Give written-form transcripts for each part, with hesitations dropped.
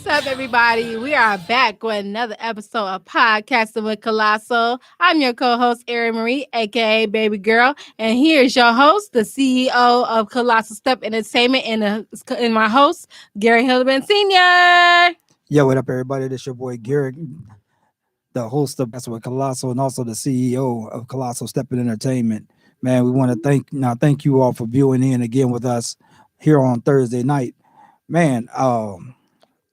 up, everybody? We are back with another episode of Podcastin with Colassal. I'm your co-host, Erin Marie, aka Baby Girl, and here's your host, the CEO of Colossal Step Entertainment, and my host, Gary Hildebrand Sr. Yo, what up, everybody? This your boy Garrett, the host of That's with Colossal, and also the CEO of Colossal Stepping Entertainment. Man, we want to thank you all for viewing in again with us here on Thursday night. Man,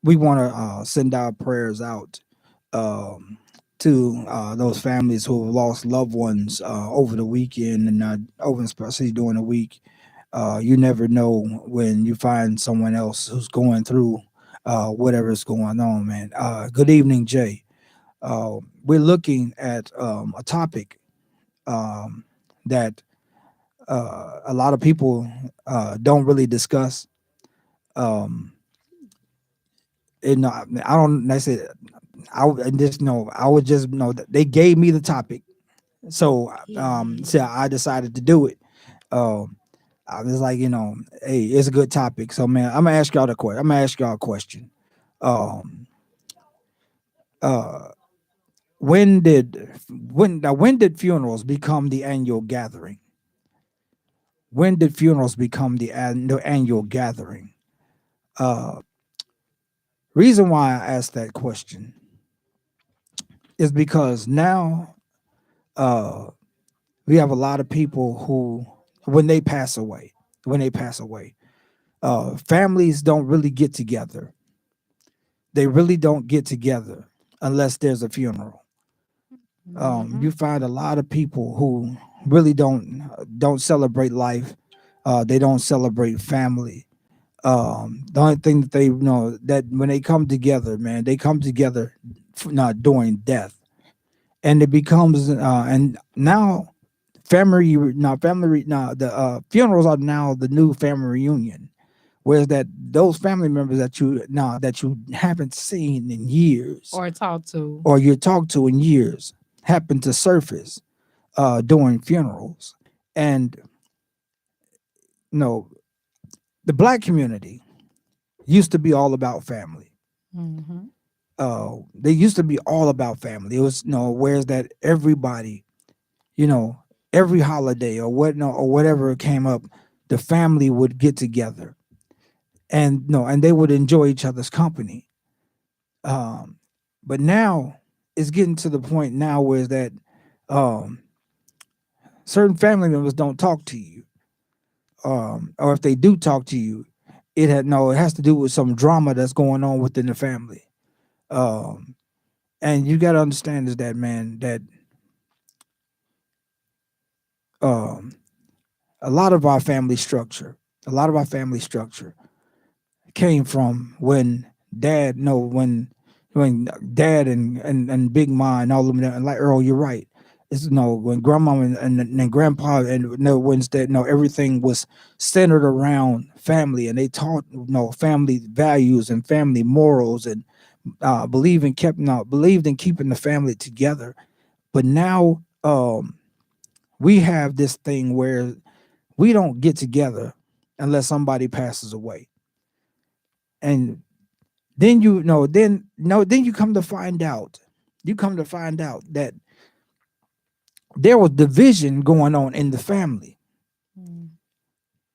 we want to send our prayers out um, to those families who have lost loved ones over the weekend and over especially during the week. You never know when you find someone else who's going through whatever's going on, man. Good evening, Jay. We're looking at a topic um, that a lot of people don't really discuss. Um, and I don't. I said I just know. I would just know that they gave me the topic, so I decided to do it. Um, I was like, hey, it's a good topic. So, man, I'm gonna ask y'all the question. I'm gonna ask y'all a question. Um, uh, when did funerals become the annual gathering? When did funerals become the annual gathering? Uh, Reason why I asked that question is because now uh, we have a lot of people who, when they pass away, when they pass away, families don't really get together. They really don't get together unless there's a funeral. Mm-hmm. You find a lot of people who really don't celebrate life. They don't celebrate family. The only thing that they know that when they come together, man, they come together not during death, and it becomes and now now the funerals are now the new family reunion. Whereas that those family members that you haven't seen in years Or talk to. or you talked to in years happen to surface during funerals. And you know, the black community used to be all about family. Mm-hmm. They used to be all about family. It was whereas that everybody, you know, every holiday or or whatever came up, the family would get together and and they would enjoy each other's company. Um, but now it's getting to the point now where that um, certain family members don't talk to you, or if they do talk to you, it has to do with some drama that's going on within the family. Um, and you got to understand is that, man, that um, a lot of our family structure, a lot of our family structure came from when dad, no, when dad and Big Ma and all of them, and like Earl, you're right. It's when grandma and grandpa and when that everything was centered around family, and they taught family values and family morals, and believed in keeping the family together. But now we have this thing where we don't get together unless somebody passes away, and then then you come to find out, that there was division going on in the family, Mm-hmm.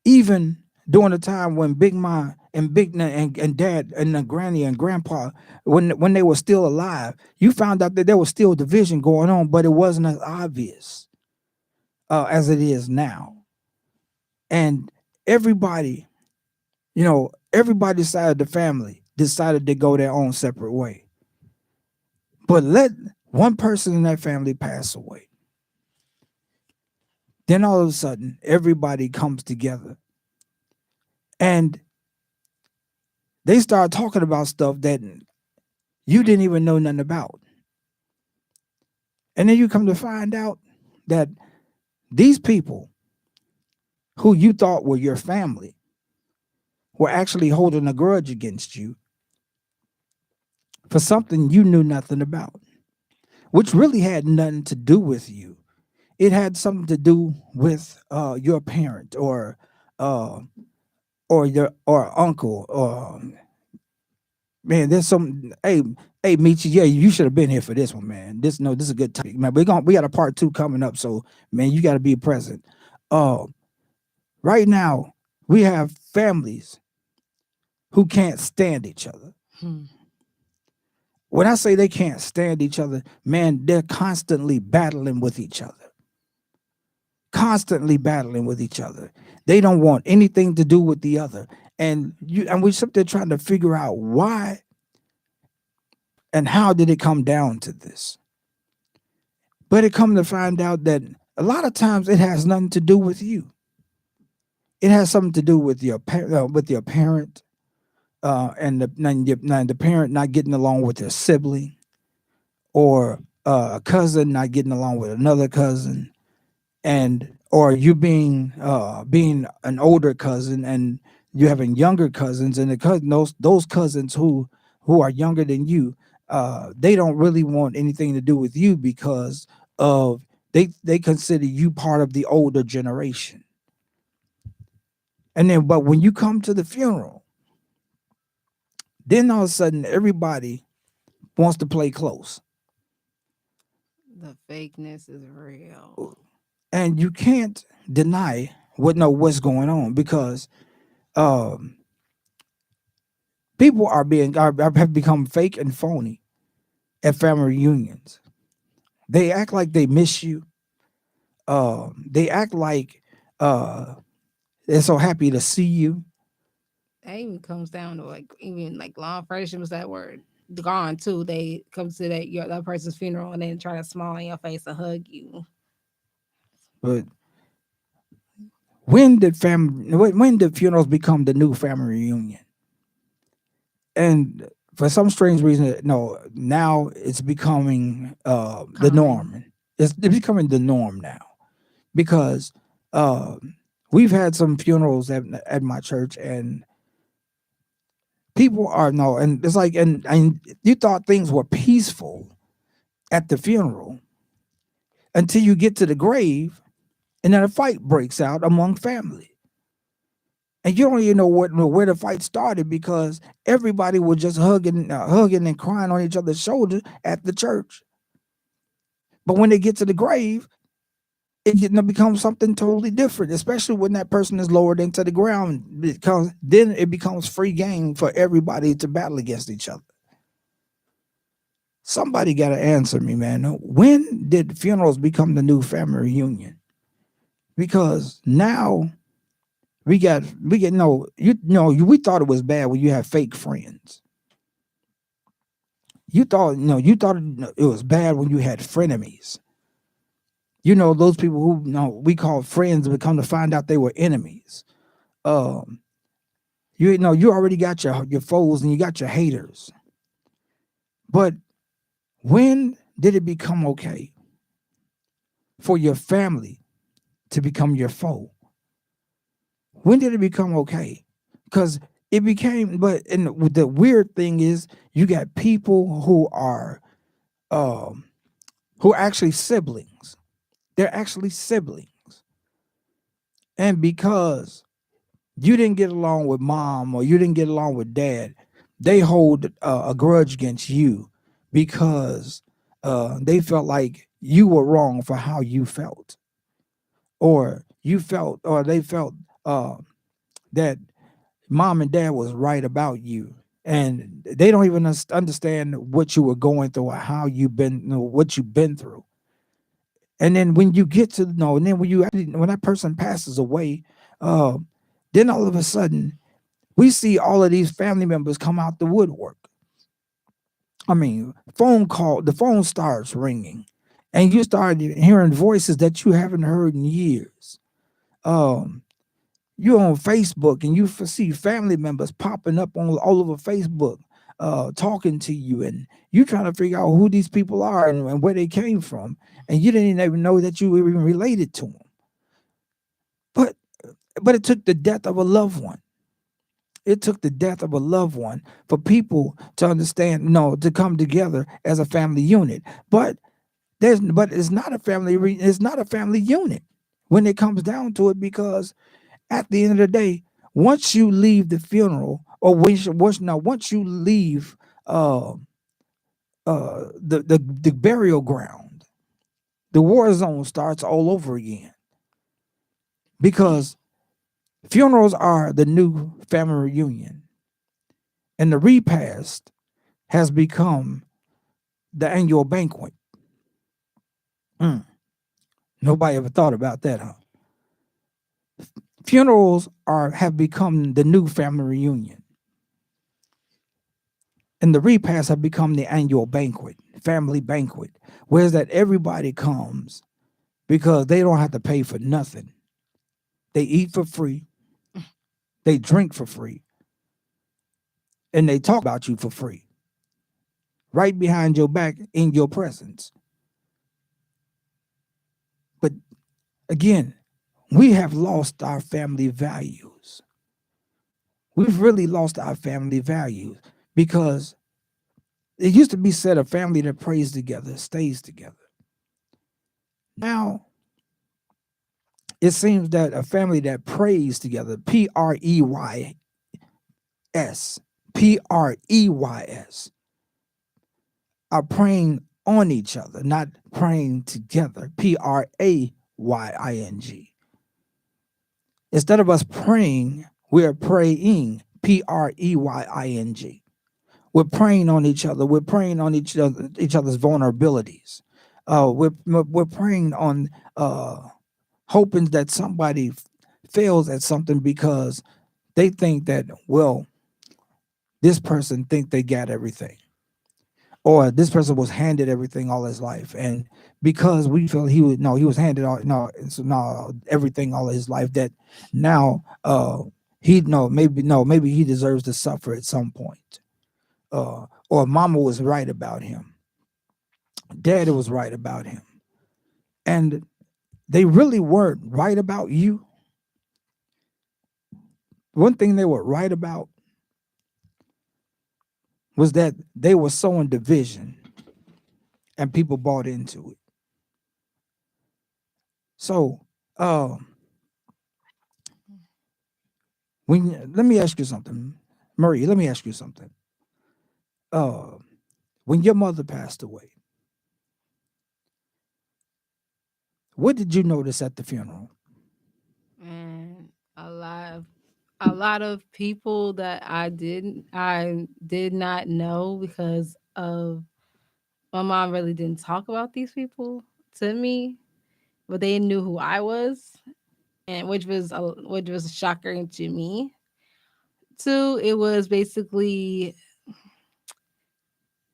even during the time when Big Ma and and Dad and the Granny and Grandpa, when they were still alive. You found out that there was still division going on, but it wasn't as obvious as it is now. And everybody, everybody decided the family decided to go their own separate way. But let one person in that family pass away. Then all of a sudden, everybody comes together and they start talking about stuff that you didn't even know nothing about. And then you come to find out that these people who you thought were your family were actually holding a grudge against you for something you knew nothing about, which really had nothing to do with you. It had something to do with your parent uh, or your or uncle or man, there's some. Hey, Michi, yeah, you should have been here for this one, man. This is a good topic, man. We got a part two coming up, so man, you got to be present. Uh, right now, we have families who can't stand each other. Hmm. When I say they can't stand each other, man, they're constantly battling with each other. Constantly battling with each other. They don't want anything to do with the other. And we sit there trying to figure out why and how did it come down to this. But it come to find out that a lot of times it has nothing to do with you. It has something to do with your parent, and the parent not getting along with their sibling, or a cousin not getting along with another cousin, and or you being an older cousin and you having younger cousins, and those cousins who are younger than you, they don't really want anything to do with you because of they consider you part of the older generation. And then, but when you come to the funeral, then all of a sudden everybody wants to play close, The fakeness is real. and you can't deny what's going on because um, people have become fake and phony at family reunions. They act like they miss you. They act like uh, they're so happy to see you. That even comes down to like even like law enforcement that word gone too. They come to that person's funeral and then try to smile in your face and hug you. But when did funerals become the new family reunion? And for some strange reason, no, now it's becoming the Common. norm. It's becoming the norm now because uh, we've had some funerals at my church, and people are no, and it's like, and you thought things were peaceful at the funeral until you get to the grave, and then a fight breaks out among family. And you don't even know where the fight started because everybody was just hugging and crying on each other's shoulders at the church. But when they get to the grave, it becomes something totally different, especially when that person is lowered into the ground, because then it becomes free game for everybody to battle against each other. Somebody got to answer me, man. When did funerals become the new family reunion? Because now we get no, we thought it was bad when you had fake friends. You thought it was bad when you had frenemies. Those people who we call friends, but come to find out they were enemies. Um, you already got your foes and you got your haters. But when did it become okay for your family to become your foe? When did it become okay? Because it became, and the weird thing is, you got people who are actually siblings. They're actually siblings, and because you didn't get along with mom or you didn't get along with dad, they hold a grudge against you because they felt like you were wrong for how you felt, or they felt that mom and dad was right about you, and they don't even understand what you were going through or how what you've been through. And then when you get to know, and then when that person passes away, uh, then all of a sudden we see all of these family members come out the woodwork. I mean, the phone starts ringing, and you start hearing voices that you haven't heard in years. Um, you're on Facebook and you see family members popping up on all over Facebook, talking to you, and you trying to figure out who these people are and where they came from, and you didn't even know that you were even related to them. But it took the death of a loved one. It took the death of a loved one for people to understand, to come together as a family unit. But it's not a it's not a family unit when it comes down to it, because at the end of the day, once you leave the funeral, or once you leave uh, the burial ground, the war zone starts all over again, because funerals are the new family reunion, and the repast has become the annual banquet. Mm, nobody ever thought about that, huh? Funerals have become the new family reunion, and the repast have become the annual banquet, family banquet, whereas that everybody comes because they don't have to pay for nothing. They eat for free, they drink for free, and they talk about you for free, right behind your back in your presence. But again, we have lost our family values. We've really lost our family values, because it used to be said a family that prays together stays together. Now, it seems that a family that prays together, P-R-E-Y-S, P-R-E-Y-S, are praying on each other, not praying together, P-R-A-Y-I-N-G. Instead of us praying, we are praying, P-R-E-Y-I-N-G. We're praying on each other. We're praying on each other's vulnerabilities. We're praying on hoping that somebody fails at something because they think that, well, this person think they got everything, or this person was handed everything all his life, and because we feel he was handed all everything all his life, that now maybe he deserves to suffer at some point, or mama was right about him, daddy was right about him, and they really weren't right about you. One thing they were right about was that they were sowing division, and people bought into it. So, let me ask you something, Marie. Let me ask you something. Uh, when your mother passed away, what did you notice at the funeral? And a lot of people that I did not know, because of my mom really didn't talk about these people to me, but they knew who I was, and which was shocking to me. Two, it was basically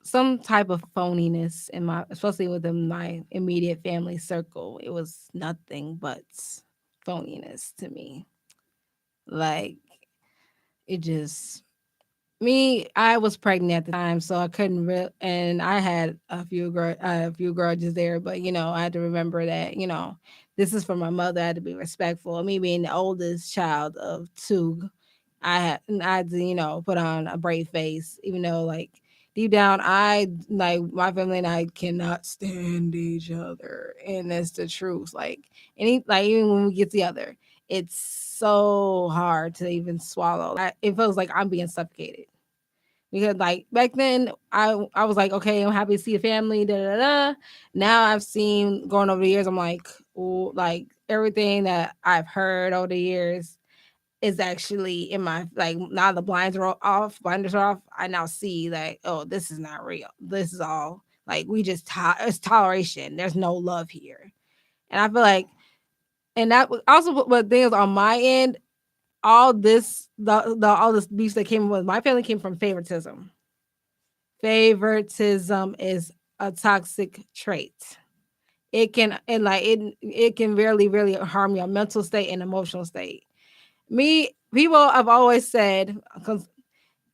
some type of phoniness in my, especially within my immediate family circle. It was nothing but phoniness to me. Like, it just me. I was pregnant at the time, so I couldn't and I had a few grudges there. But I had to remember that this is for my mother. I had to be respectful. Me being the oldest child of two, I had to put on a brave face, even though, like, deep down, I like my family and I cannot stand each other, and that's the truth. Even when we get together, it's so hard to even swallow. It feels like I'm being suffocated, because, like, back then I was like, okay, I'm happy to see a family, da da da. Now I've seen, going over the years, I'm like, oh, like, everything that I've heard over the years is actually in my, like, now the blinders are off. I now see, like, oh, this is not real. This is all, like, we just it's toleration. There's no love here. And I feel like, and that also what things on my end, all this the all this beef that came with my family came from favoritism. Favoritism is a toxic trait. It can really harm your mental state and emotional state. Me, people have always said, because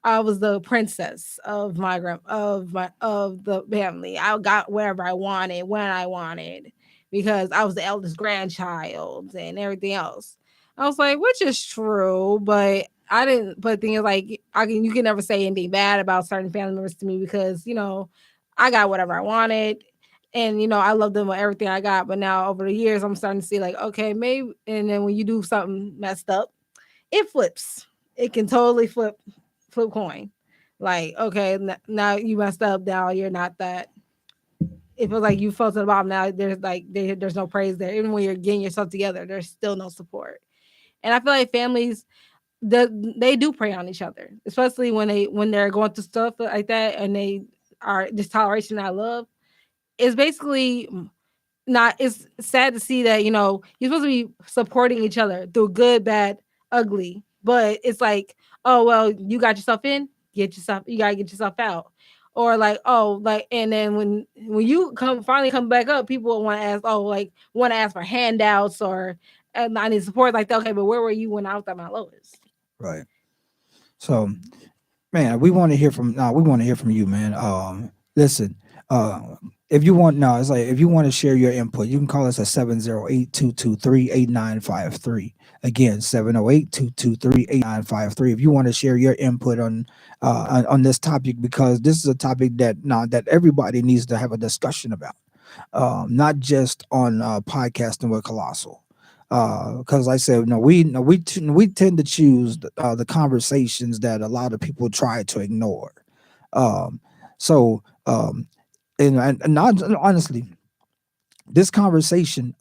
I was the princess of of the family. I got wherever I wanted, when I wanted, because I was the eldest grandchild and everything else. I was like, which is true, but I didn't. But the thing is, like, you can never say anything bad about certain family members to me, because I got whatever I wanted, and I love them with everything I got. But now over the years, I'm starting to see, like, okay, maybe. And then when you do something messed up, it flips. It can totally flip coin. Like, okay, now you messed up. Now you're not that. It feels like you fell to the bottom. Now there's no praise there. Even when you're getting yourself together, there's still no support. And I feel like families, they do prey on each other, especially when they're going through stuff like that, and they are this toleration, not love. It's basically not. It's sad to see that you're supposed to be supporting each other through good, bad, ugly, but it's like, oh well, you got yourself in, you gotta get yourself out, or like, oh, like, and then when you finally come back up, people want to ask, oh, like, want to ask for handouts, or I need support, like, okay, but where were you when I was at my lowest? Right. So, man, we want to hear from you, man. Listen, uh, if you want, no, it's like if you want to share your input, you can call us at 708-223-8953. Again, 708-223-8953. If you want to share your input on this topic, because this is a topic that everybody needs to have a discussion about, not just on podcasting with Colossal. Because I said, no, we tend to choose the conversations that a lot of people try to ignore. Um, so, and honestly, this conversation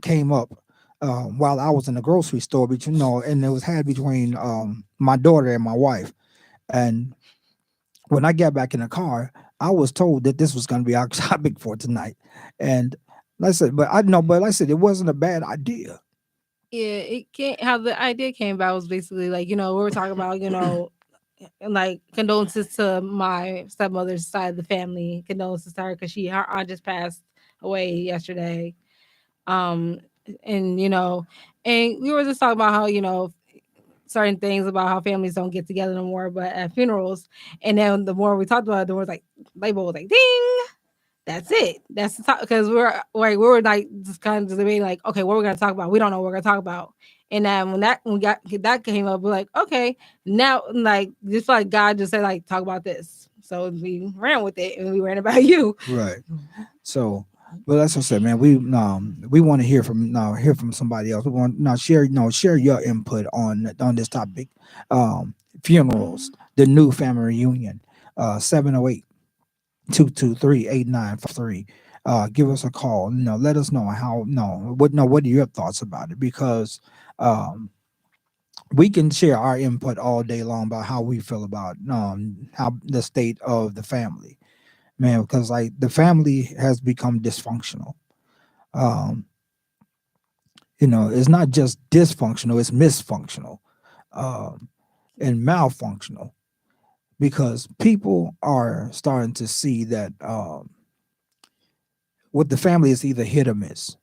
came up while I was in the grocery store, and it was had between my daughter and my wife. And when I got back in the car, I was told that this was going to be our topic for tonight. And like I said, but like I said, it wasn't a bad idea. Yeah, it can't. How the idea came about was basically like, we were talking about, and like condolences to my stepmother's side of the family, condolences to her because her aunt just passed away yesterday. Um, and and we were just talking about how certain things about how families don't get together no more, but at funerals. And then the more we talked about it, the more like label was like, ding. That's it. That's the top, because we were like just kind of debating like, okay, what we're gonna talk about. We don't know what we're gonna talk about. And then when that came up, we're like, okay, now like just like God just said like talk about this. So we ran with it and we ran about you. Right. So, but as I said, man, we want to hear from somebody else. We want share your input on this topic. Funerals, the new family reunion. 708 Give us a call. Let us know how. No, what are your thoughts about it? Because um, we can share our input all day long about how we feel about how the state of the family, man. Because like the family has become dysfunctional. Um, it's not just dysfunctional; it's misfunctional um, and malfunctional because people are starting to see that with the family is either hit or miss.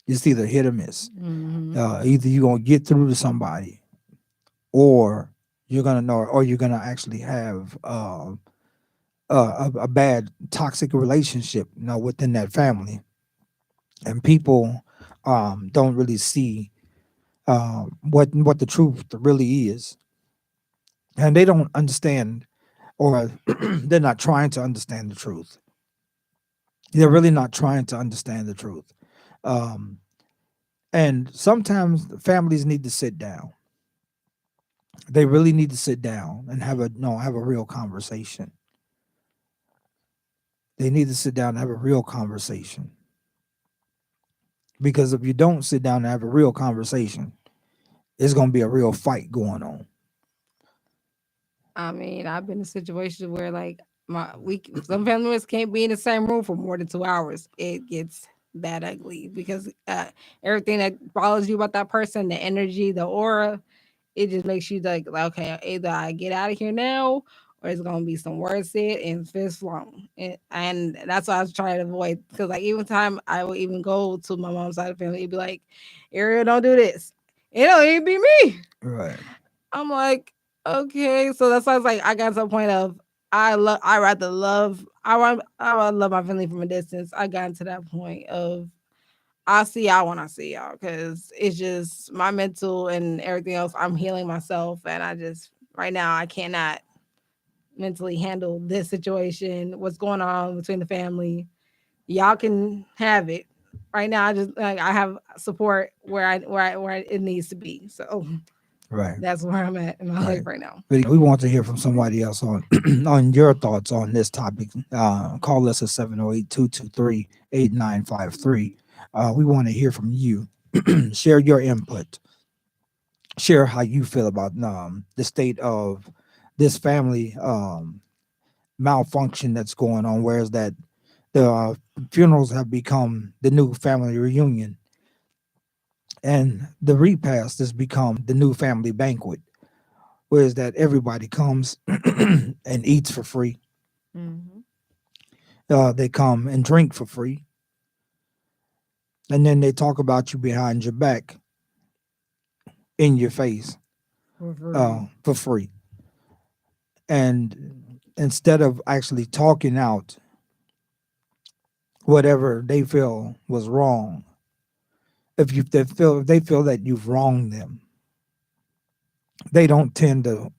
It's either hit or miss. Mm-hmm. Either you're gonna get through to somebody, or you're gonna actually have a bad toxic relationship, within that family. And people don't really see what the truth really is, and they don't understand, or they're not trying to understand the truth. They're really not trying to understand the truth. Um, and sometimes families need to sit down. They really need to sit down and have a real conversation. They need to sit down and have a real conversation. Because if you don't sit down and have a real conversation, it's gonna be a real fight going on. I mean, I've been in situations where like some family members can't be in the same room for more than 2 hours. It gets that ugly because everything that bothers you about that person, the energy, the aura, it just makes you like okay, either I get out of here now, or it's gonna be some words said and fist flung, and that's what I was trying to avoid. Because like even time I would even go to my mom's side of the family, it'd be like, Ariel, don't do this. It don't even be me. Right. I'm like, okay. So that's why I was like, I got to a point of I rather love my family from a distance. I got into that point of I'll see y'all when I see y'all because it's just my mental and everything else. I'm healing myself, and I just right now I cannot mentally handle this situation. What's going on between the family? Y'all can have it. right now, I just like I have support where it needs to be. So Right. that's where I'm at in my life Right. right now. But we want to hear from somebody else on on your thoughts on this topic. Call us at 708-223-8953. We want to hear from you. Share your input. Share how you feel about the state of this family malfunction that's going on. Whereas that the funerals have become the new family reunion, and the repast has become the new family banquet. Whereas that everybody comes and eats for free. Mm-hmm. They come and drink for free, and then they talk about you behind your back, in your face, For free. for free. And instead of actually talking out whatever they feel was wrong, if they feel that you've wronged them, they don't tend to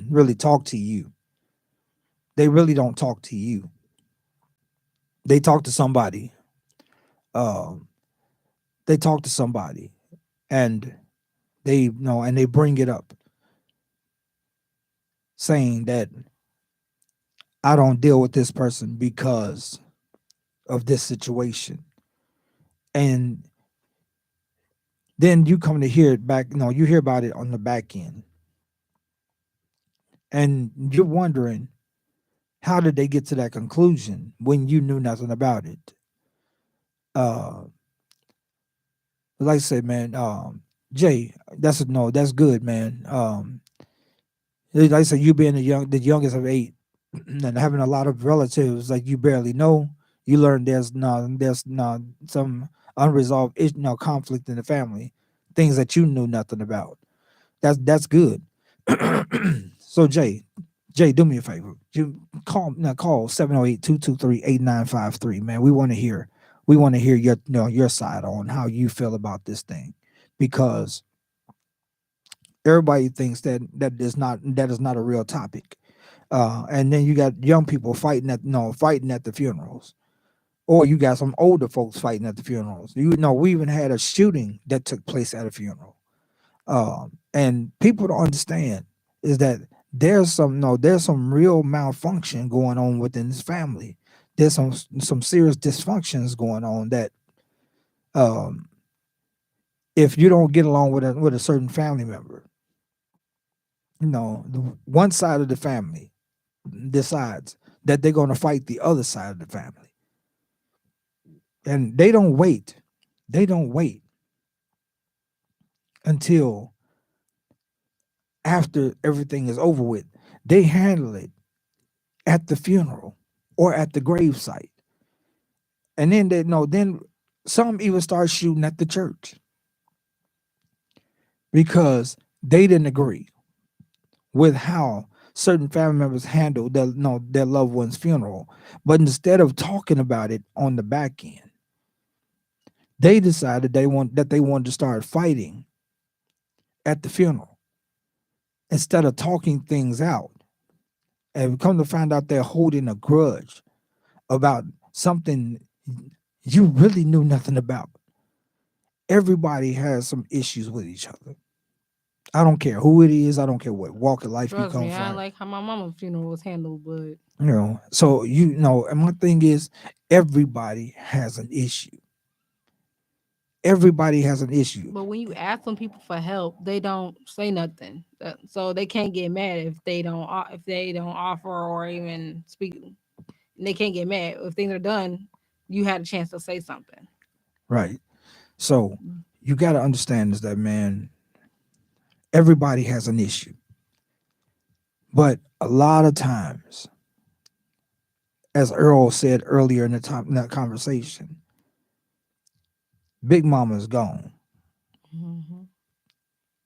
really talk to you. They really don't talk to you. They talk to somebody. Um, they talk to somebody, and they bring it up, saying that I don't deal with this person because of this situation. And then you come to hear it back, you hear about it on the back end. And you're wondering, how did they get to that conclusion when you knew nothing about it? Uh, like I said, man, Jay, that's good, man. Like I said, you being the youngest of eight, and having a lot of relatives like you barely know, you learn there's some unresolved conflict in the family, things that you knew nothing about. That's good. So Jay, do me a favor. You call 708-223-8953, man. We want to hear your side on how you feel about this thing, because everybody thinks that is not a real topic. And then you got young people fighting at the funerals, or you got some older folks fighting at the funerals. We even had a shooting that took place at a funeral. And people don't understand is that there's some real malfunction going on within this family. There's some serious dysfunctions going on that um, if you don't get along with a certain family member, the one side of the family decides that they're going to fight the other side of the family, and they don't wait. They don't wait until after everything is over with. They handle it at the funeral or at the gravesite. And then then some even start shooting at the church because they didn't agree with how certain family members handled their loved one's funeral. But instead of talking about it on the back end, they decided they wanted to start fighting at the funeral instead of talking things out. And come to find out they're holding a grudge about something you really knew nothing about. Everybody has some issues with each other. I don't care who it is. I don't care what walk of life you Trust come me, I from. like how my mama's funeral was handled, but So and my thing is, everybody has an issue. Everybody has an issue. when you ask some people for help, they don't say nothing. So they can't get mad if they don't offer or even speak. They can't get mad if things are done. You had a chance to say something. Right. So you got to understand is that, man, everybody has an issue. But a lot of times, as Earl said earlier in that conversation, Big Mama is gone. Mm-hmm.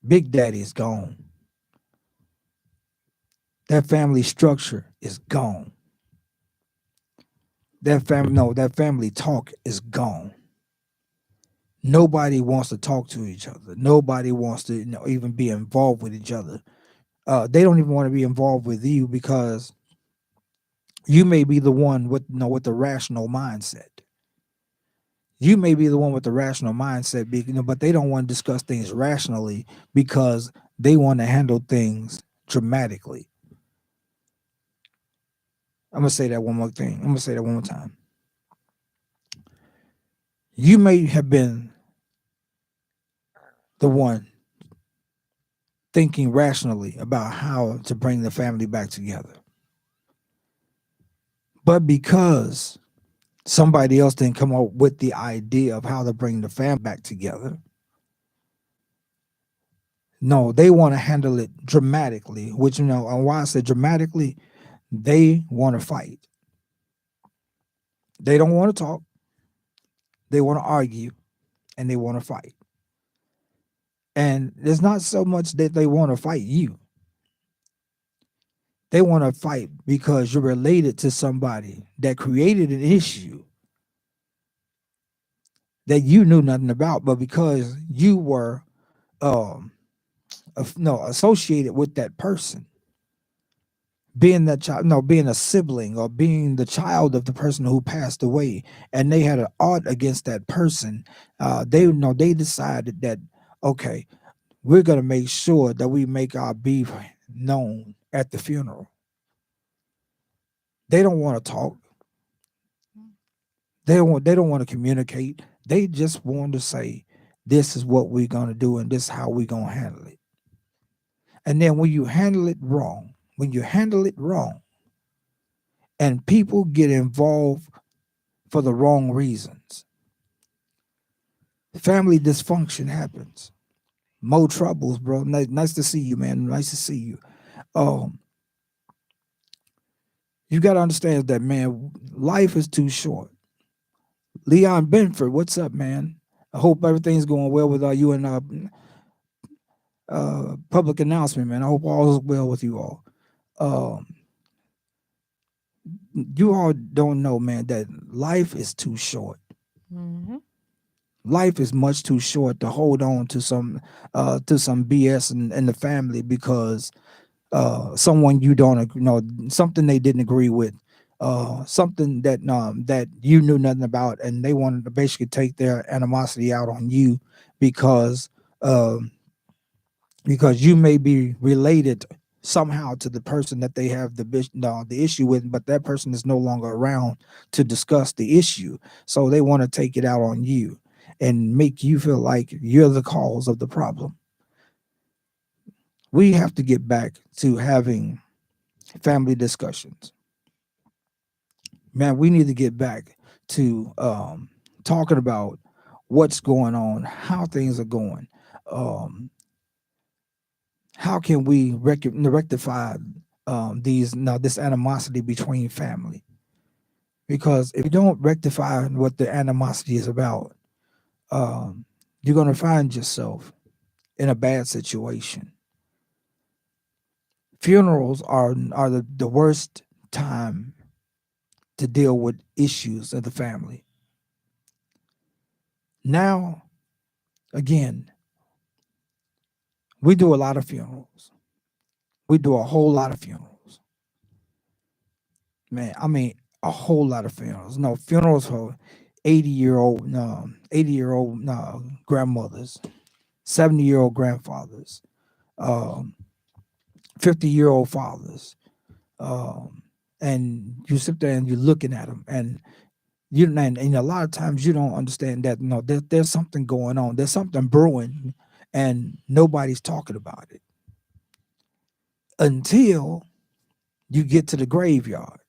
Big Daddy is gone. That family structure is gone. That family talk is gone. Nobody wants to talk to each other. Nobody wants to even be involved with each other. They don't even want to be involved with you because you may be the one with the rational mindset. You may be the one with the rational mindset, but they don't want to discuss things rationally because they want to handle things dramatically. I'm gonna say that one more thing. I'm gonna say that one more time. You may have been the one thinking rationally about how to bring the family back together. But because somebody else didn't come up with the idea of how to bring the family back together, no, they want to handle it dramatically, which, and why I said dramatically, they want to fight. They don't want to talk. They want to argue and they want to fight. And it's not so much that they want to fight you. They want to fight because you're related to somebody that created an issue that you knew nothing about, but because you were associated with that person, being that child, being a sibling or being the child of the person who passed away, and they had an ought against that person, they decided that, okay, we're gonna make sure that we make our beef known at the funeral. They don't want to talk. They don't want to communicate. They just want to say, this is what we're gonna do and this is how we're gonna handle it. And then when you handle it wrong, and people get involved for the wrong reasons, family dysfunction happens. More troubles, bro. Nice to see you, man. Nice to see you. You got to understand that, man, life is too short. Leon Benford, what's up, man? I hope everything's going well with you and public announcement, man. I hope all is well with you all. You all don't know, man, that life is too short. Mm-hmm. Life is much too short to hold on to some BS in the family because someone you don't something they didn't agree with, something that you knew nothing about, and they wanted to basically take their animosity out on you because you may be related somehow to the person that they have the issue with, but that person is no longer around to discuss the issue, so they want to take it out on you and make you feel like you're the cause of the problem. We have to get back to having family discussions. Man, we need to get back to talking about what's going on, how things are going. How can we rectify this animosity between family? Because if you don't rectify what the animosity is about, you're going to find yourself in a bad situation. Funerals are the worst time to deal with issues of the family. Now, again, we do a lot of funerals. We do a whole lot of funerals. Man, I mean, a whole lot of funerals. No, funerals for 80-year-old grandmothers, 70-year-old grandfathers, 50-year-old fathers. And you sit there and you're looking at them, and a lot of times you don't understand that there's something going on. There's something brewing, and nobody's talking about it until you get to the graveyard.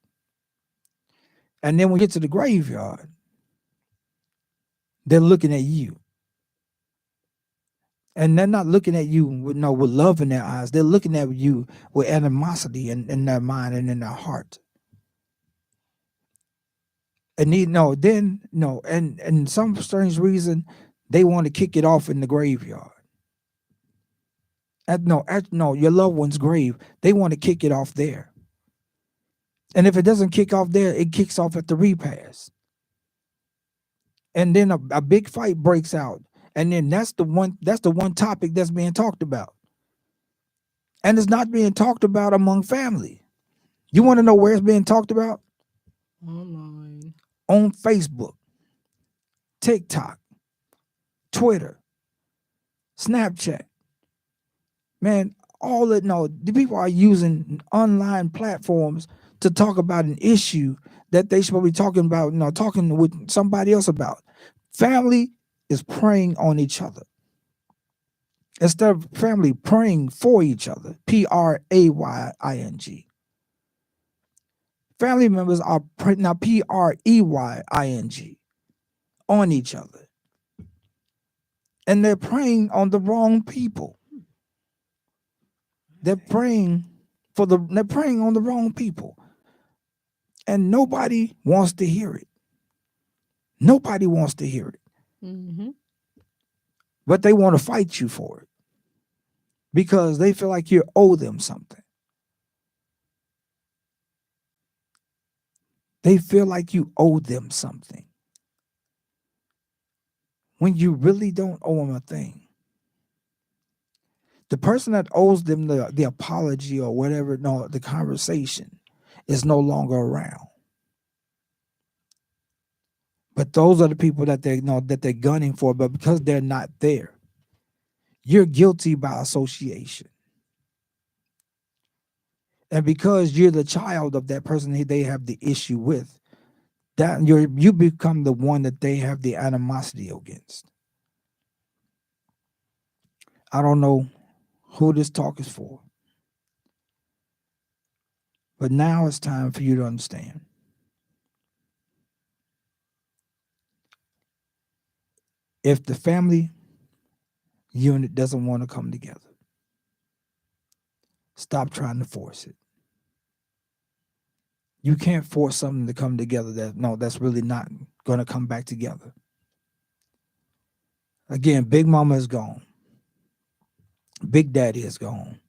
And then when you get to the graveyard, they're looking at you. And they're not looking at you with love in their eyes. They're looking at you with animosity in their mind and in their heart. And and some strange reason, they want to kick it off in the graveyard. Your loved one's grave, they want to kick it off there. And if it doesn't kick off there, it kicks off at the repast. And then a big fight breaks out. And then that's the one topic that's being talked about. And it's not being talked about among family. You want to know where it's being talked about? Online. On Facebook, TikTok, Twitter, Snapchat. Man, all that no, the people are using online platforms to talk about an issue that they should be talking about, talking with somebody else about. Family is preying on each other instead of family praying for each other. PRAYING. Family members are now PREYING on each other, and they're preying on the wrong people. They're praying they're preying on the wrong people, and nobody wants to hear it. Nobody wants to hear it, but they want to fight you for it because they feel like you owe them something. They feel like you owe them something when you really don't owe them a thing. The person that owes them the apology or whatever, the conversation is no longer around. But those are the people that they're gunning for, but because they're not there, you're guilty by association. And because you're the child of that person they have the issue with, that you become the one that they have the animosity against. I don't know who this talk is for, but now it's time for you to understand. If the family unit doesn't want to come together, stop trying to force it. You can't force something to come together that's really not going to come back together. Again, Big Mama is gone. Big Daddy is gone.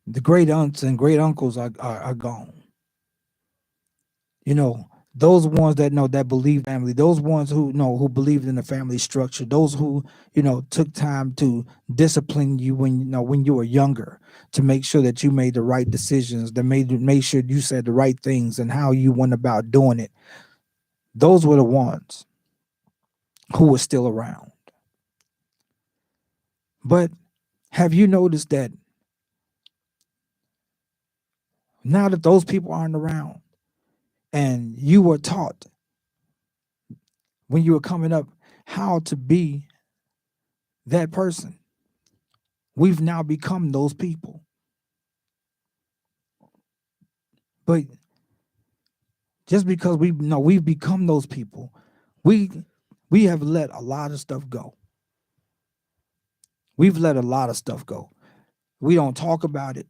The great aunts and great uncles are gone. Those ones that believe family, those ones who believed in the family structure, those who took time to discipline you when you were younger, to make sure that you made the right decisions, that made sure you said the right things and how you went about doing it. Those were the ones who were still around. But have you noticed that now that those people aren't around, and you were taught when you were coming up how to be that person, we've now become those people. But just because we've become those people, we have let a lot of stuff go. We've let a lot of stuff go. We don't talk about it.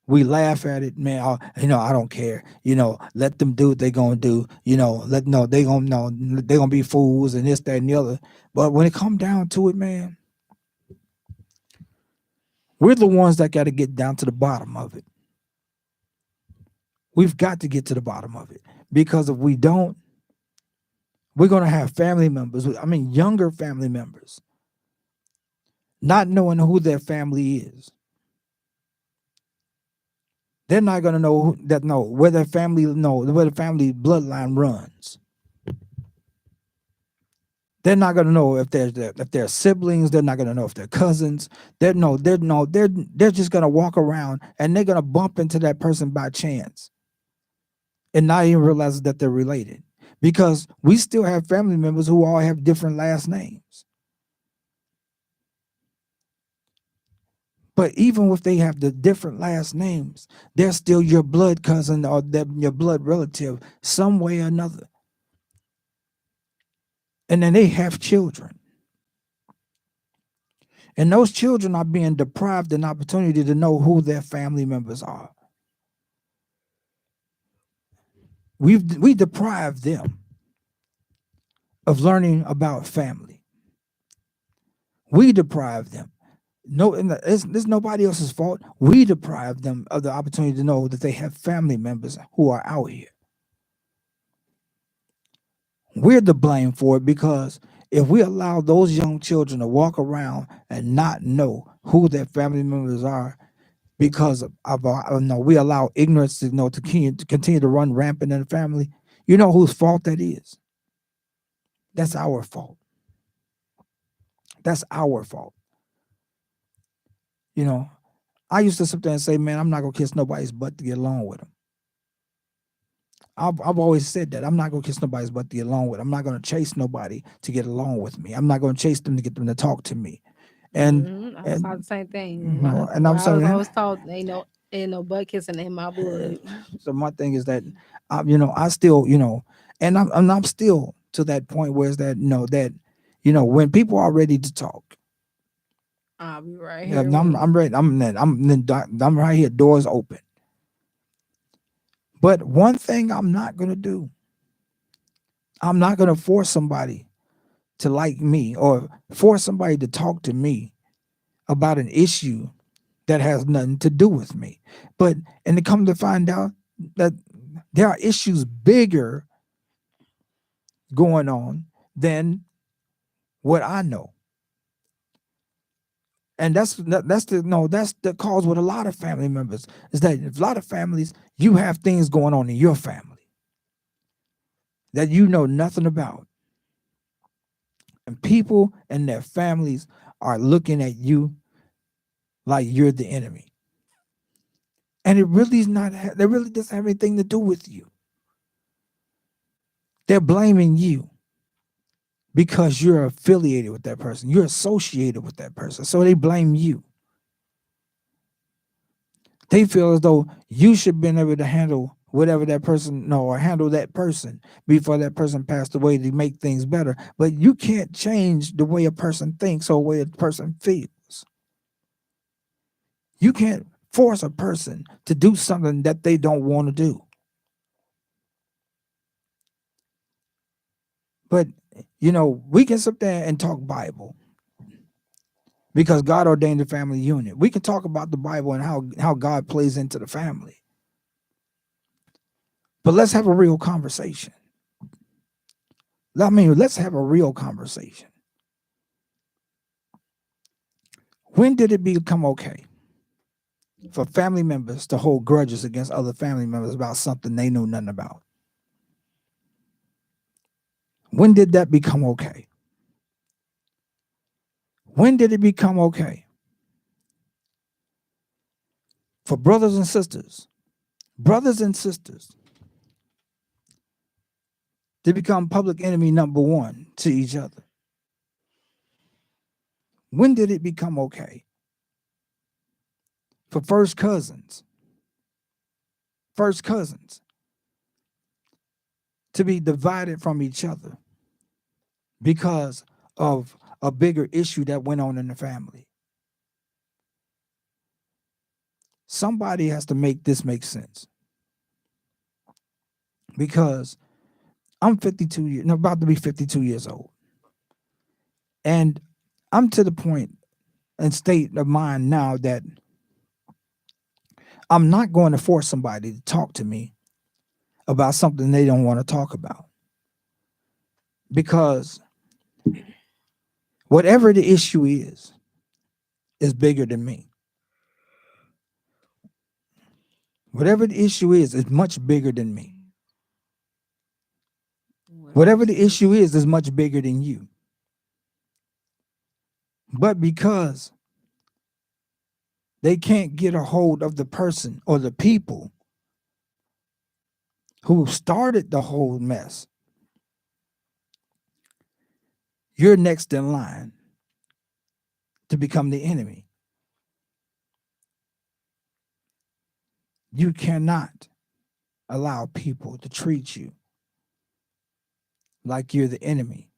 We laugh at it, man. I don't care. Let them do what they're gonna do. They're gonna be fools and this, that, and the other. But when it comes down to it, man, we're the ones that got to get down to the bottom of it. We've got to get to the bottom of it, because if we don't, we're gonna have family members. Younger family members, not knowing who their family is. They're not going to know where their family where the family bloodline runs. They're not going to know if they're siblings. They're not going to know if they're cousins. They're just going to walk around and they're going to bump into that person by chance and not even realize that they're related, because we still have family members who all have different last names. But even if they have the different last names, they're still your blood cousin or your blood relative some way or another. And then they have children. And those children are being deprived an opportunity to know who their family members are. We deprive them of learning about family. We deprive them. It's nobody else's fault. We deprive them of the opportunity to know that they have family members who are out here. We're to blame for it, because if we allow those young children to walk around and not know who their family members are, because we allow ignorance to continue to run rampant in the family, You know whose fault that is? That's our fault. That's our fault. You know, I used to sit there and say, man, I'm not gonna kiss nobody's butt to get along with them. I've always said that. I'm not gonna kiss nobody's butt to get along with. I'm not gonna chase nobody to get along with me. I'm not gonna chase them to get them to talk to me. And I saw and the same thing. and I'm I was saying, always taught ain't no butt kissing in my blood. so my thing is that, I still, and I'm still to that point where it's that, when people are ready to talk, I'll be right yeah, here I'm waiting. ready. I'm right here, doors open. But one thing I'm not gonna do, I'm not gonna force somebody to like me or force somebody to talk to me about an issue that has nothing to do with me. But and to come to find out that there are issues bigger going on than what I know. And that's the cause with a lot of family members is that a lot of families, you have things going on in your family that you know nothing about. And people and their families are looking at you like you're the enemy. And it really is not, it really doesn't have anything to do with you. They're blaming you because you're affiliated with that person. You're associated with that person. So they blame you. They feel as though you should have been able to handle whatever that person, no, or handle that person before that person passed away to make things better. But you can't change the way a person thinks or the way a person feels. You can't force a person to do something that they don't want to do. But, we can sit there and talk Bible because God ordained the family unit. We can talk about the Bible and how God plays into the family. But let's have a real conversation. Let's have a real conversation. When did it become okay for family members to hold grudges against other family members about something they knew nothing about? When did that become okay? When did it become okay for brothers and sisters, to become public enemy number one to each other? When did it become okay for first cousins to be divided from each other because of a bigger issue that went on in the family? Somebody has to make this make sense, because I'm 52 years, about to be 52 years old. And I'm to the point and state of mind now that I'm not going to force somebody to talk to me about something they don't want to talk about. Because whatever the issue is bigger than me. Whatever the issue is much bigger than me. Whatever the issue is much bigger than you. But because they can't get a hold of the person or the people who started the whole mess, you're next in line to become the enemy. You cannot allow people to treat you like you're the enemy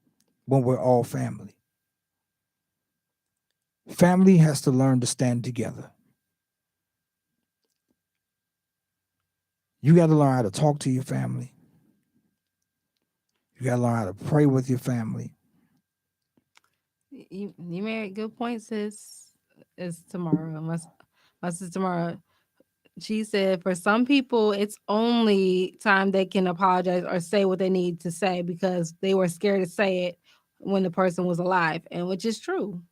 when we're all family. Family has to learn to stand together. You got to learn how to talk to your family. You got to learn how to pray with your family. You made good points, sis. It's tomorrow. My sister tomorrow. She said for some people, it's only time they can apologize or say what they need to say because they were scared to say it when the person was alive, and which is true.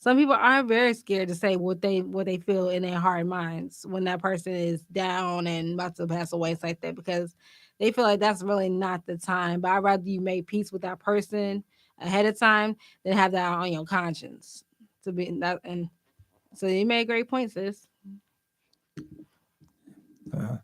some people are very scared to say what they feel in their heart and minds when that person is down and about to pass away. It's like that because they feel like that's really not the time. But I'd rather you make peace with that person ahead of time than have that on your conscience to be that. And so you made great points, sis. Uh,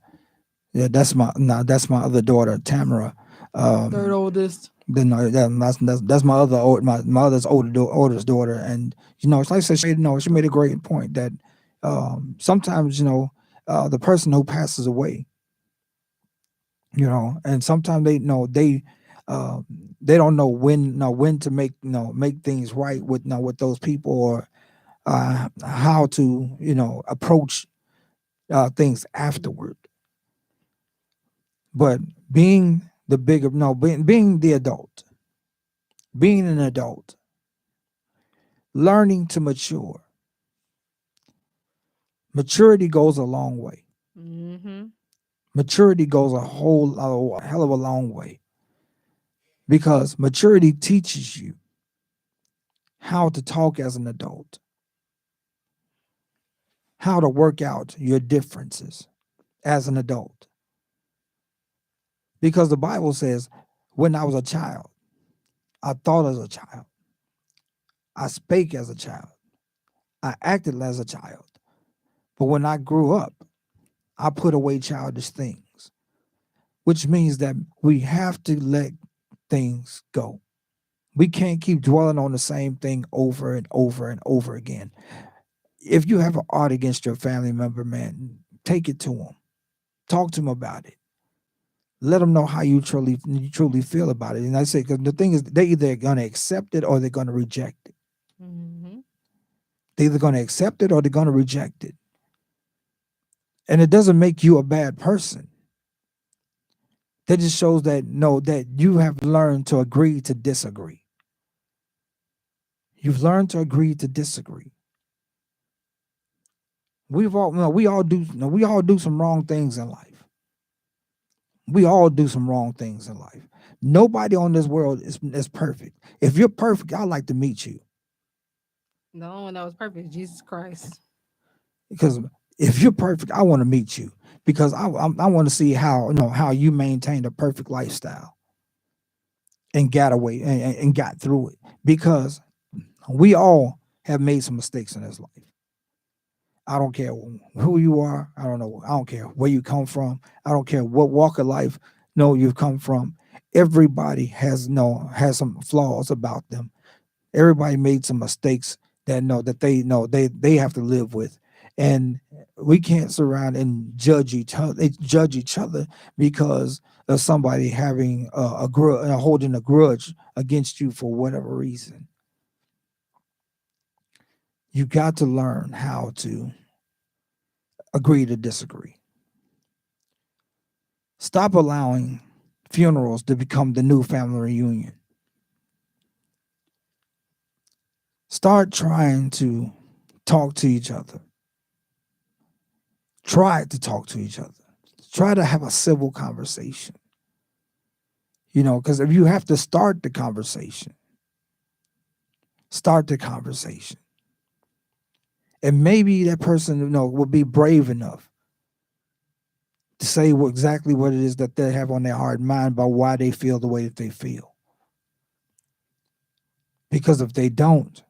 yeah, that's my other daughter, Tamara. Third oldest. Then that's my other's oldest daughter, and it's like I said, she made a great point that sometimes the person who passes away, and sometimes uh, they don't know when to make things right with those people, or how to approach things afterward. But being the bigger no being the adult, being an adult, learning to maturity goes a long way. Mm-hmm. Maturity goes a hell of a long way, because maturity teaches you how to talk as an adult, how to work out your differences as an adult. Because the Bible says, when I was a child, I thought as a child, I spake as a child, I acted as a child. But when I grew up, I put away childish things, which means that we have to let things go. We can't keep dwelling on the same thing over and over and over again. If you have an art against your family member, man, take it to them. Talk to them about it. Let them know how you truly feel about it. And I say, because the thing is, they're either going to accept it or they're going to reject it. Mm-hmm. They're either going to accept it or they're going to reject it. And it doesn't make you a bad person. That just shows that that you have learned to agree to disagree. You've learned to agree to disagree. We all do some wrong things in life. We all do some wrong things in life. Nobody on this world is perfect. If you're perfect, I'd like to meet you. The only one that was perfect is Jesus Christ. Because if you're perfect, I want to meet you, because I want to see how you maintained a perfect lifestyle and got away and got through it. Because we all have made some mistakes in this life. I don't care who you are. I don't know. I don't care where you come from. I don't care what walk of life you've come from. Everybody has some flaws about them. Everybody made some mistakes that they know they have to live with. And we can't surround and judge each other because of somebody having holding a grudge against you for whatever reason. You got to learn how to agree to disagree. Stop allowing funerals to become the new family reunion. Start trying to talk to each other. Try to talk to each other. Try to have a civil conversation. Because if you have to start the conversation, start the conversation. And maybe that person, will be brave enough to say exactly what it is that they have on their heart and mind about why they feel the way that they feel. Because if they don't,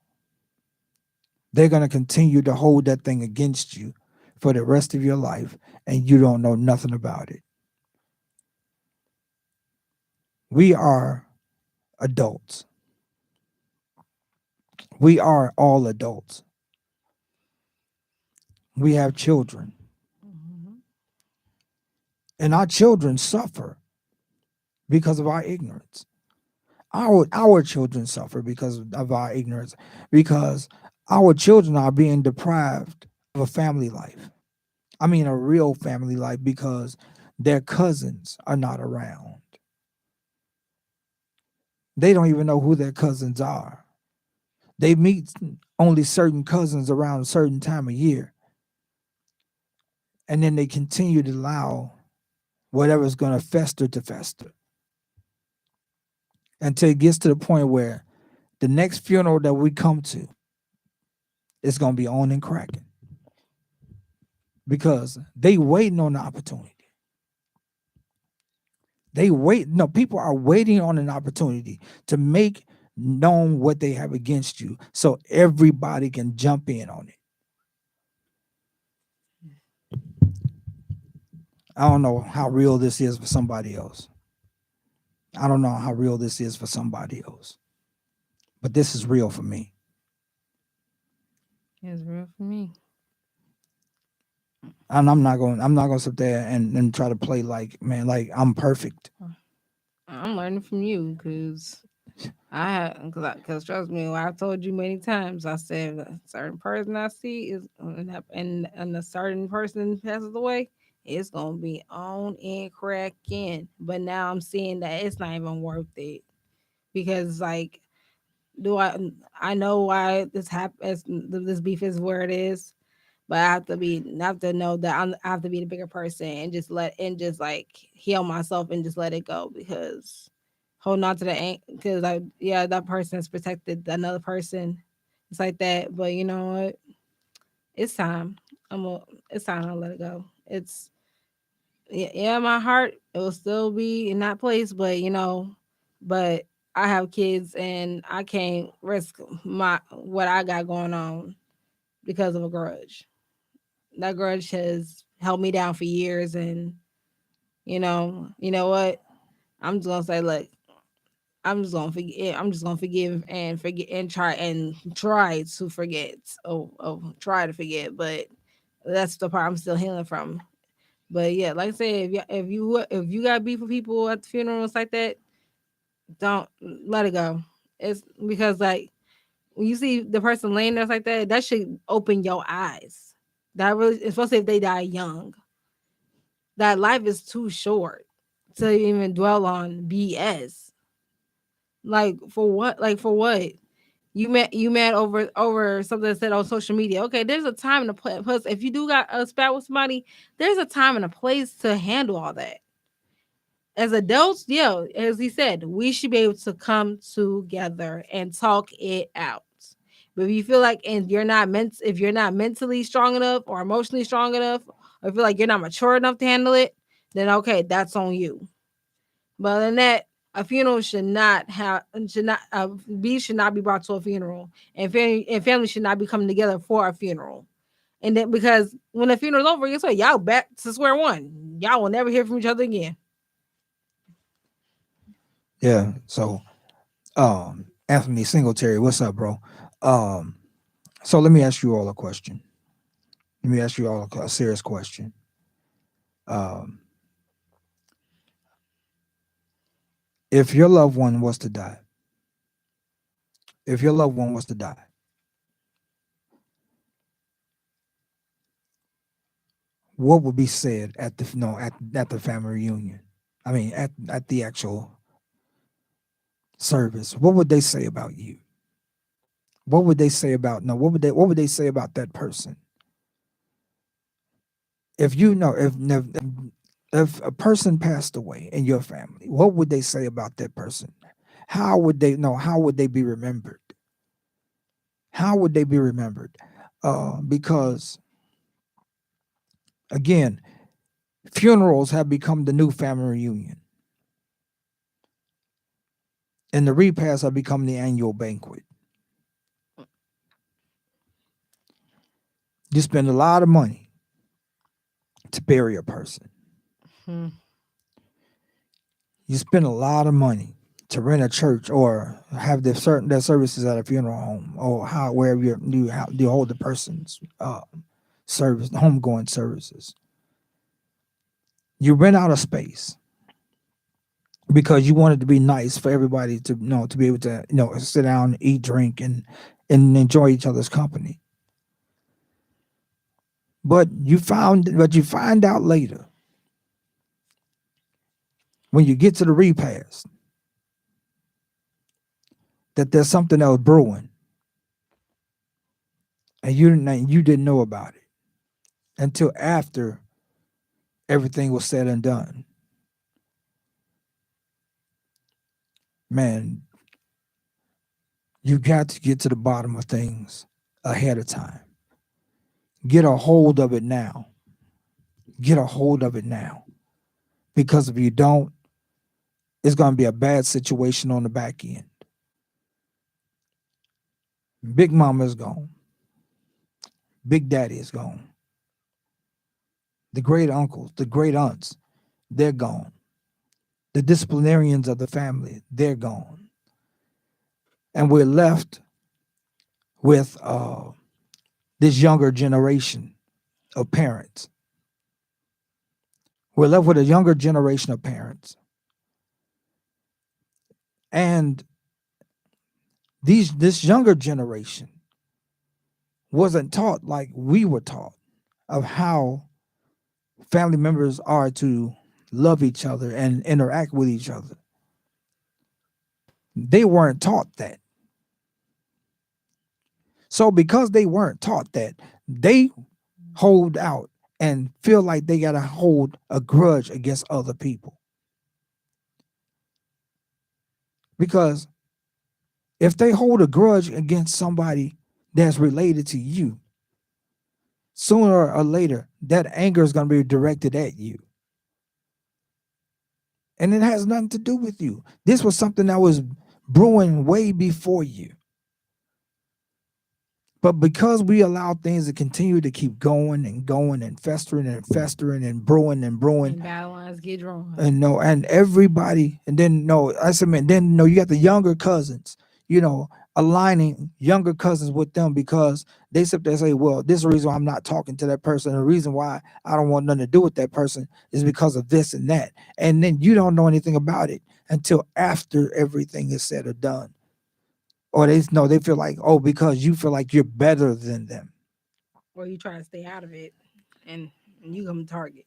they're going to continue to hold that thing against you for the rest of your life, and you don't know nothing about it. We are adults. We are all adults. We have children, Mm-hmm. and our children suffer because of our ignorance. Our children suffer because of our ignorance, because our children are being deprived of a family life. I mean, a real family life, because their cousins are not around. They don't even know who their cousins are. They meet only certain cousins around a certain time of year, and then they continue to allow whatever's going to fester to fester until it gets to the point where the next funeral that we come to, it's gonna be on and cracking because they waiting on the opportunity. They wait. No, people are waiting on an opportunity to make known what they have against you, so everybody can jump in on it. I don't know how real this is for somebody else. I don't know how real this is for somebody else, but this is real for me. It's real for me. And I'm not gonna sit there and try to play like, man, like I'm perfect. I'm learning from you because because trust me, I've told you many times. I said a certain person I see is and a certain person passes away, it's gonna be on and cracking. But now I'm seeing that it's not even worth it because like, do I know why this happens? This beef is where it is, but I have to know that I have to be the bigger person and just like heal myself and just let it go because holding on to the because that person has protected another person. It's like that, but you know what? It's time. It's time to let it go. It's yeah, my heart it will still be in that place, but but I have kids and I can't risk my what I got going on because of a grudge. That grudge has held me down for years, and you know what? I'm just gonna say, look, I'm just gonna forget. I'm just gonna forgive and forget and try to forget. Try to forget, but that's the part I'm still healing from. But yeah, like I said, if you got beef with people at the funerals like that, don't let it go. It's because like when you see the person laying there like that, that should open your eyes. That really, especially if they die young, that life is too short to even dwell on BS. Like for what? Like for what? You mad over something that said on social media. Okay, there's a time and a place. Plus, if you do got a spat with somebody, there's a time and a place to handle all that. As adults, yeah, as he said, we should be able to come together and talk it out. But if you feel like and if you're not mentally strong enough or emotionally strong enough, or feel like you're not mature enough to handle it, then okay, that's on you. But other than that, a funeral should not be brought to a funeral, and family should not be coming together for a funeral. And then because when the funeral's over, guess what? Y'all back to square one. Y'all will never hear from each other again. Yeah. So, Anthony Singletary, what's up, bro? Um, so let me ask you all a question. Let me ask you all a serious question. Um, if your loved one was to die, if your loved one was to die, what would be said at the no at the family reunion? I mean, at the actual service. What would they say about you? What would they say about no? What would they say about that person? If you know if a person passed away in your family, what would they say about that person? How would they know? How would they be remembered? How would they be remembered? Because again, funerals have become the new family reunion, and the repasts have become the annual banquet. You spend a lot of money to bury a person. Hmm. You spend a lot of money to rent a church or have their services at a funeral home or wherever you hold the person's service, homegoing services. You rent out a space because you want it to be nice for everybody to to be able to sit down, eat, drink, and enjoy each other's company. But you find out later when you get to the repast that there's something else brewing, and you didn't know about it until after everything was said and done. Man, you got to get to the bottom of things. ahead of time. Get a hold of it now. Get a hold of it now. Because if you don't, it's going to be a bad situation on the back end. Big mama is gone. Big daddy is gone. The great uncles, the great aunts, they're gone. The disciplinarians of the family, they're gone. And we're left with this younger generation of parents. We're left with a younger generation of parents. And this younger generation wasn't taught like we were taught of how family members are to love each other and interact with each other. They weren't taught that. So because they weren't taught that, they hold out and feel like they got to hold a grudge against other people. Because if they hold a grudge against somebody that's related to you, sooner or later, that anger is going to be directed at you. And it has nothing to do with you. This was something that was brewing way before you. But because we allow things to continue to keep going and going and festering and brewing and brewing. And battle lines get drawn. And everybody, and then you got the younger cousins, aligning younger cousins with them because they sit there and say, well, this is the reason why I'm not talking to that person. The reason why I don't want nothing to do with that person is because of this and that. And then you don't know anything about it until after everything is said or done. Or they feel like, oh, because you feel like you're better than them. Or you try to stay out of it and you come target.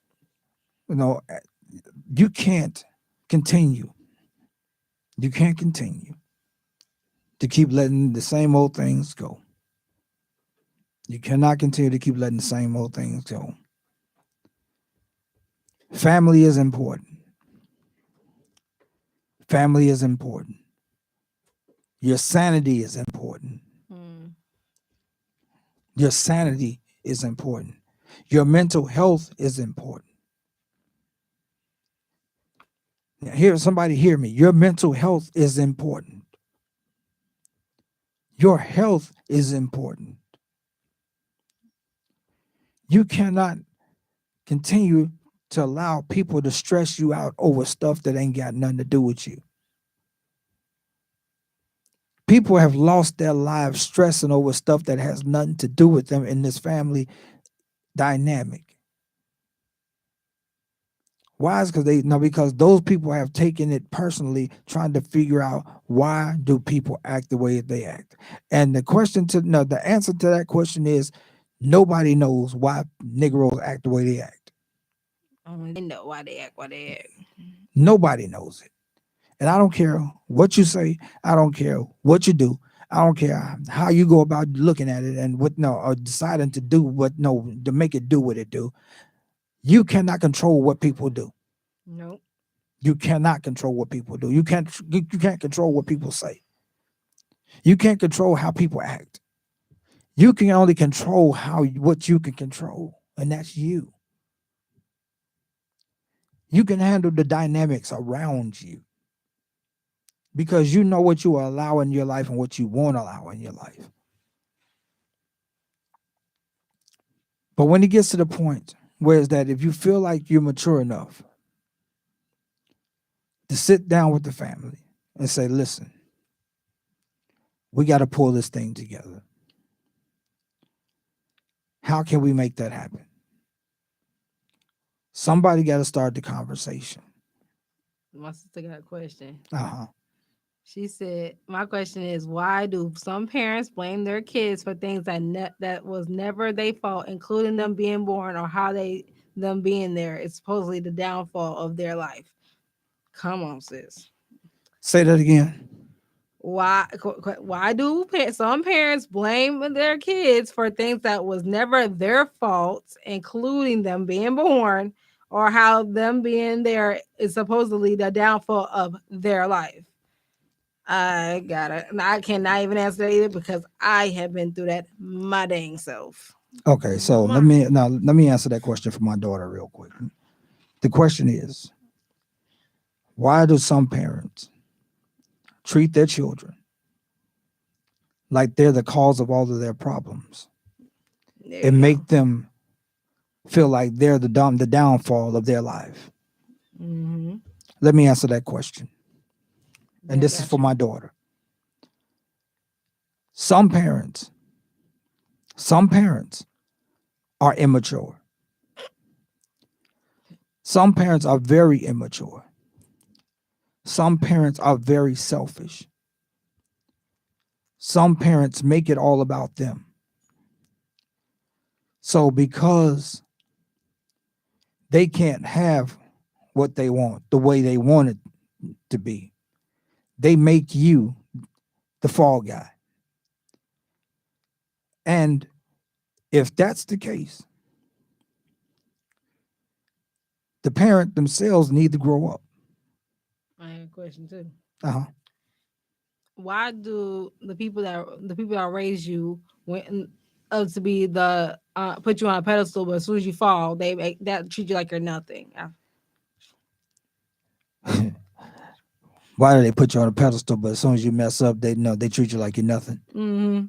You can't continue. You can't continue to keep letting the same old things go. You cannot continue to keep letting the same old things go. Family is important. Family is important. Your sanity is important. Your sanity is important. Your mental health is important. Now, somebody hear me. Your mental health is important. Your health is important. You cannot continue to allow people to stress you out over stuff that ain't got nothing to do with you. People have lost their lives stressing over stuff that has nothing to do with them in this family dynamic. Why? Is because those people have taken it personally, trying to figure out why do people act the way they act. And the answer to that question is nobody knows why Negroes act the way they act. They know why they act. Nobody knows it. And I don't care what you say. I don't care what you do. I don't care how you go about looking at it and or deciding to do to make it do what it do. You cannot control what people do. Nope. You cannot control what people do. You can't control what people say. You can't control how people act. You can only control what you can control, and that's you. You can handle the dynamics around you because you know what you allow in your life and what you won't allow in your life. But when it gets to the point where it's that if you feel like you're mature enough to sit down with the family and say, listen, we got to pull this thing together. How can we make that happen? Somebody got to start the conversation. My sister got a question. Uh-huh. She said, my question is, why do some parents blame their kids for things that was never their fault, including them being born or how them being there is supposedly the downfall of their life? Come on, sis. Say that again. Why do some parents blame their kids for things that was never their fault, including them being born or how them being there is supposedly the downfall of their life? I got it. And I cannot even answer that either because I have been through that my dang self. Okay, so let me answer that question for my daughter real quick. The question is, why do some parents treat their children like they're the cause of all of their problems There and you go. make them feel like they're the downfall of their life? Mm-hmm. Let me answer that question. And Yeah, this is for got you. my daughter. Some parents, some parents are immature. Some parents are very immature. Some parents are very selfish. Some parents make it all about them. So because they can't have what they want the way they want it to be, they make you the fall guy. And if that's the case, the parent themselves need to grow up. I have a question too. Uh-huh. Why do the people that raise you when to be the put you on a pedestal, but as soon as you fall, that treat you like you're nothing? Why do they put you on a pedestal, but as soon as you mess up, they know they treat you like you're nothing? Mm-hmm.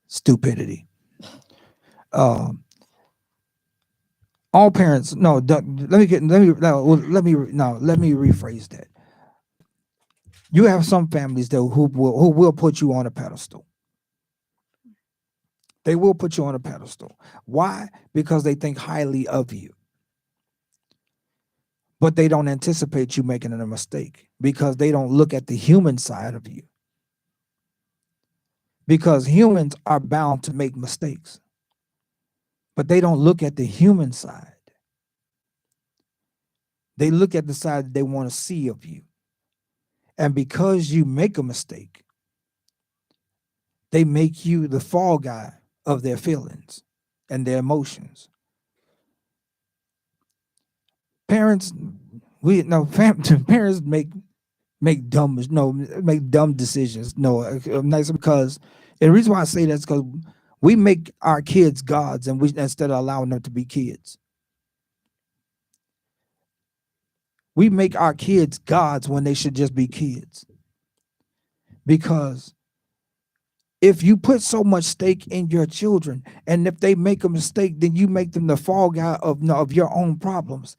Stupidity. Um, all parents. No, let me get. Let me no. Let me no. Let me rephrase that. You have some families though who will put you on a pedestal. They will put you on a pedestal. Why? Because they think highly of you. But they don't anticipate you making a mistake because they don't look at the human side of you. Because humans are bound to make mistakes, but they don't look at the human side. They look at the side that they want to see of you. And because you make a mistake, they make you the fall guy of their feelings and their emotions. Parents, we no parents make dumb decisions. No, nice because and the reason why I say that is because we make our kids gods and we instead of allowing them to be kids. We make our kids gods when they should just be kids. Because if you put so much stake in your children, and if they make a mistake, then you make them the fall guy of your own problems.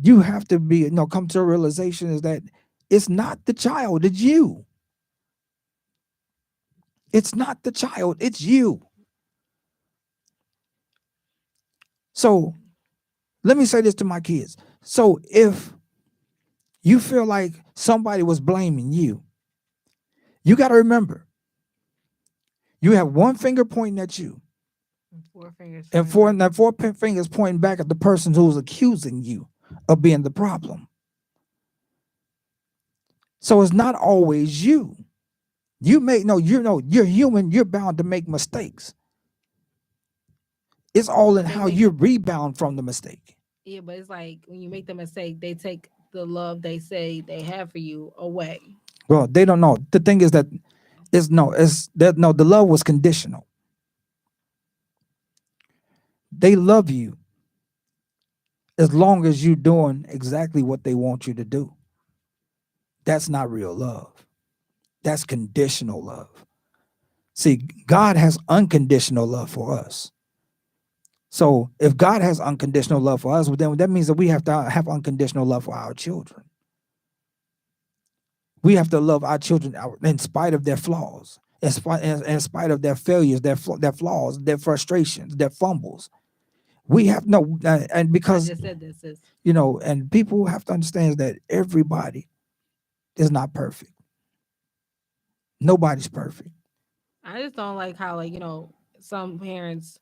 You have to be come to a realization is that it's not the child, it's you. It's not the child, it's you. So let me say this to my kids. So if you feel like somebody was blaming you, you got to remember you have one finger pointing at you Four fingers. and four fingers pointing back at the person who's accusing you of being the problem. So it's not always you. You're human, you're bound to make mistakes. It's all in how you rebound from the mistake. Yeah, but it's like when you make the mistake, they take the love they say they have for you away. Well, they don't know. The thing is that the love was conditional. They love you as long as you're doing exactly what they want you to do. That's not real love. That's conditional love. See, God has unconditional love for us. So if God has unconditional love for us, well, then that means that we have to have unconditional love for our children. We have to love our children in spite of their flaws, in spite of their failures, their flaws, their frustrations, their fumbles. We have and because I just said this is and people have to understand that everybody is not perfect. Nobody's perfect. I just don't like how some parents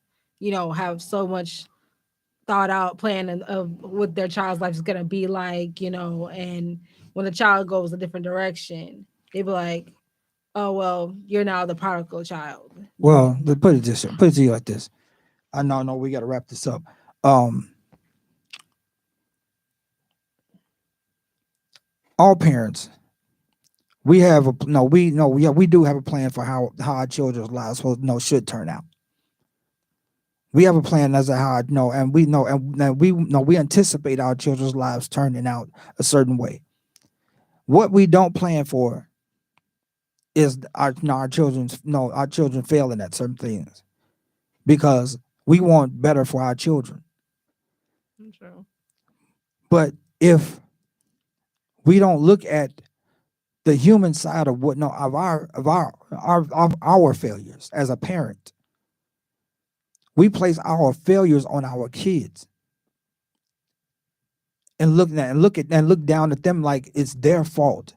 have so much thought out plan of what their child's life is gonna be like, and when the child goes a different direction, they be like, "Oh well, you're now the prodigal child." Well, put it to you like this. I know, no, we got to wrap this up. All parents We have a no. We no. Yeah, we do have a plan for how our children's lives should turn out. We have a plan as to how and we know and we anticipate our children's lives turning out a certain way. What we don't plan for is our children failing at certain things, because we want better for our children. True. But if we don't look at the human side of our failures as a parent, we place our failures on our kids and look down at them like it's their fault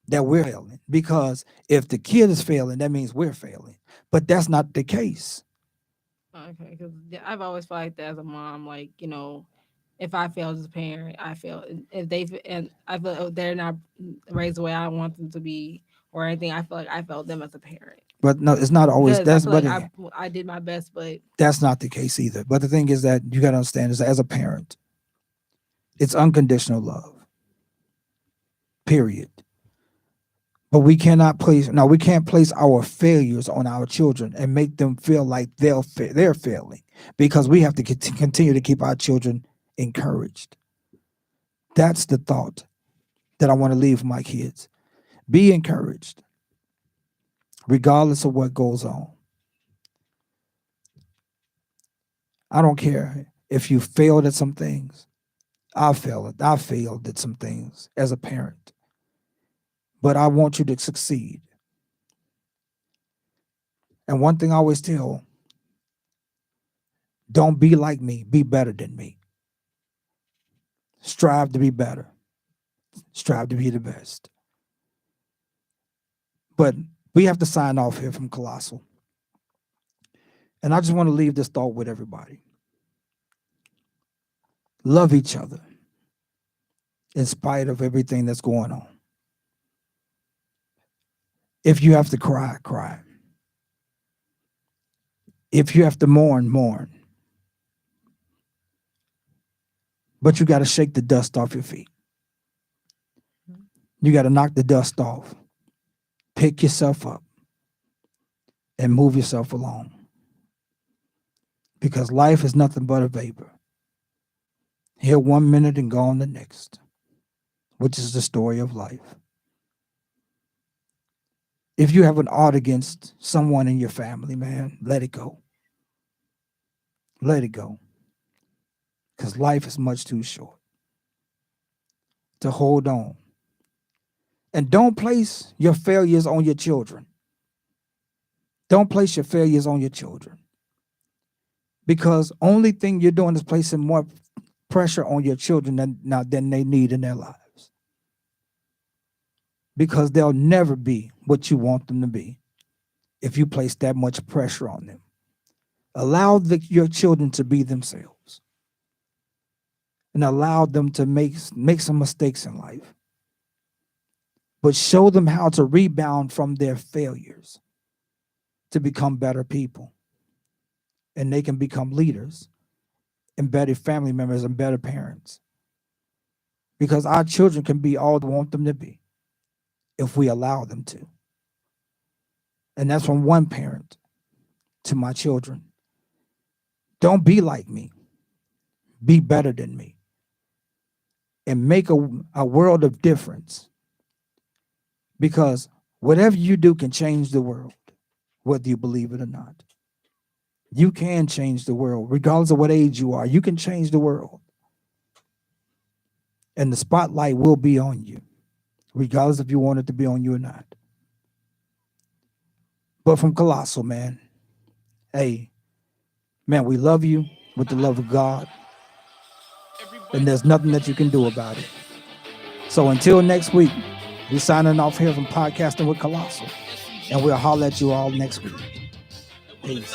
that we're failing. Because if the kid is failing, that means we're failing. But that's not the case. Okay, because I've always felt like that as a mom. Like, if I failed as a parent, I failed. If and I feel they're not raised the way I want them to be or anything, I feel like I failed them as a parent. But no, it's not always. That's like I did my best, but that's not the case either. But the thing is that you got to understand is that as a parent, it's unconditional love. Period. But we can't place our failures on our children and make them feel like they're failing, because we have to continue to keep our children encouraged. That's the thought that I want to leave for my kids. Be encouraged, regardless of what goes on. I don't care if you failed at some things. I failed at some things as a parent. But I want you to succeed. And one thing I always tell, don't be like me, be better than me. Strive to be better. Strive to be the best. But we have to sign off here from Colassal. And I just want to leave this thought with everybody. Love each other in spite of everything that's going on. If you have to cry, cry. If you have to mourn, mourn. But you got to shake the dust off your feet. You got to knock the dust off. Pick yourself up and move yourself along. Because life is nothing but a vapor. Here 1 minute and gone the next, which is the story of life. If you have an ought against someone in your family, man, let it go. Let it go. Because life is much too short to hold on. And don't place your failures on your children. Don't place your failures on your children. Because only thing you're doing is placing more pressure on your children than they need in their lives. Because they'll never be what you want them to be if you place that much pressure on them. Allow your children to be themselves. And allow them to make some mistakes in life. But show them how to rebound from their failures to become better people. And they can become leaders and better family members and better parents. Because our children can be all we want them to be if we allow them to. And that's from one parent to my children. Don't be like me. Be better than me. And make a world of difference. Because whatever you do can change the world, whether you believe it or not. You can change the world, regardless of what age you are. You can change the world. And the spotlight will be on you, regardless if you want it to be on you or not. But from Colassal, man, hey, man, we love you with the love of God. And there's nothing that you can do about it. So until next week, we're signing off here from Podcastin with Colassal. And we'll holler at you all next week. Peace.